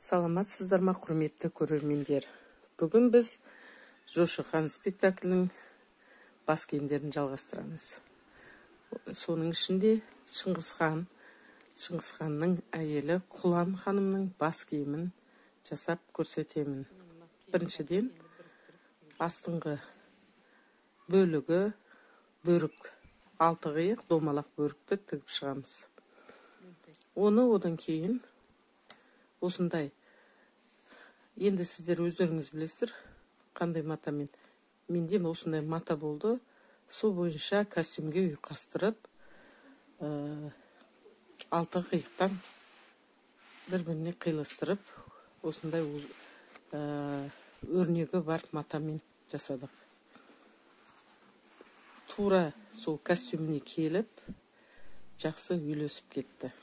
Саламатсыздар ма, құрметті көрермендер? Бүгін біз Жошы хан спектаклінің бас киімдерін жалғастырамыз. Соның ішінде Шыңғыс ханның әйелі Құлан ханымның бас киімін жасап көрсетемін. Біріншіден, астыңғы бөлігі бөрік, алты қиық домалақ бөрікті тігіп шығамыз. Одан кейін осындай, енді сіздер өздеріңіз білесіздер, қандай матамен. Менде осындай мата болды. Сол бойынша костюмге ұйқастырып, алты қиықтан бір-біріне қиылыстырып, осындай өрнегі бар матамен жасадық. Тура сол костюміне келіп, жақсы үйлесіп кетті.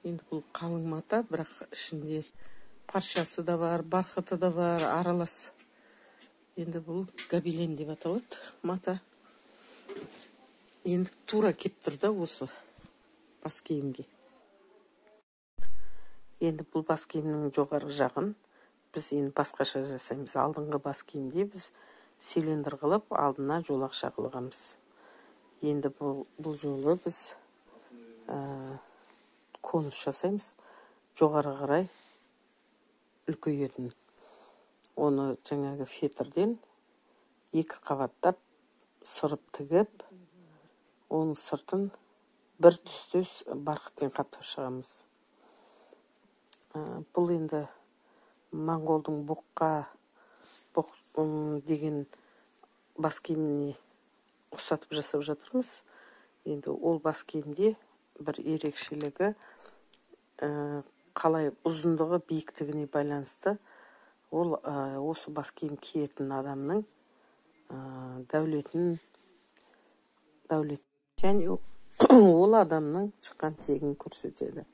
Енді бұл қалың мата, бірақ ішінде паршасы да бар, барқыты да бар, аралас. Енді бұл гобелен деп аталады мата. Енді тура кеп тұр да осы бас киімге. Енді бұл бас киімнің жоғарғы жағын біз енді басқаша жасаймыз. Алдыңғы бас киімде біз цилиндр қылып, алдына жолақша қылғанбыз. Енді бұл жолы біз конус жасаймыз, жоғары қарай үлкейетін. Оны жаңағы фетрден екі қабаттап сырып тігіп, оның сыртын бір түстес барқытпен қаптап шығамыз. Бұл енді моңғолдың бұқ деген бас киіміне ұқсатып жасап жатырмыз. Енді ол бас киімде бір ерекшелігі, қалай ұзындығы биіктігіне байланысты, ол осы бас киім киетін адамның дәулетін, және ол адамның шыққан тегін көрсетеді.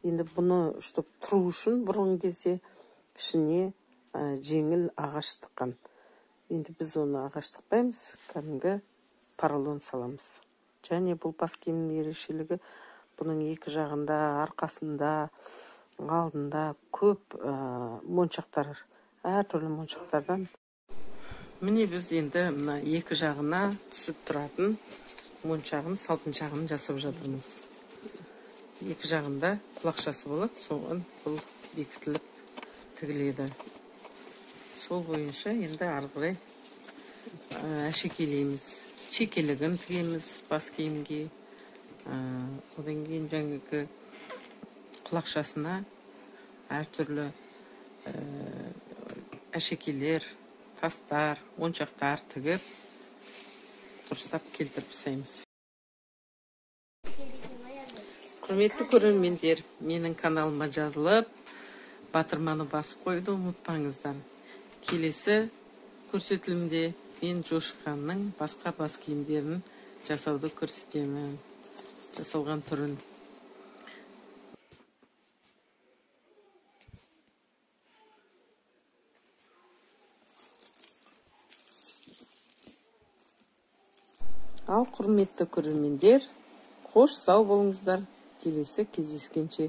Енді бұны ұштап тұру үшін бұрын кезде ішіне жеңіл ағаш тыққан. Енді біз оны ағаш тықпаймыз, кәдімгі поролон саламыз. Және бұл бас киімнің ерекшелігі, бұның екі жағында, арқасында, алдында көп моншақтар, әртүрлі моншақтардан. Міне біз енді екі жағына түсіп тұратын моншағын, салтыншағын жасап жатырмыз. Екі жағында құлақшасы болады, соған бұл бекітіліп тігіледі. Сол бойынша енді арғырай әшекейлейміз. Шекелігін тігеміз бас киімге. Одан кейін жаңағы құлақшасына әртүрлі әшекейлер, тастар, моншақтар тігіп, дұрыстап келтіріп жасаймыз. Құрметті көрермендер, менің каналыма жазылып, батырманы басып қойды, ұмытпаңыздар. Келесі көрсетілімде мен Жошы ханның басқа бас киімдерін жасауды көрсетемін. Жасалған түрін. Ал құрметті көрермендер, қош сау болыңыздар. Келесі кездескенше.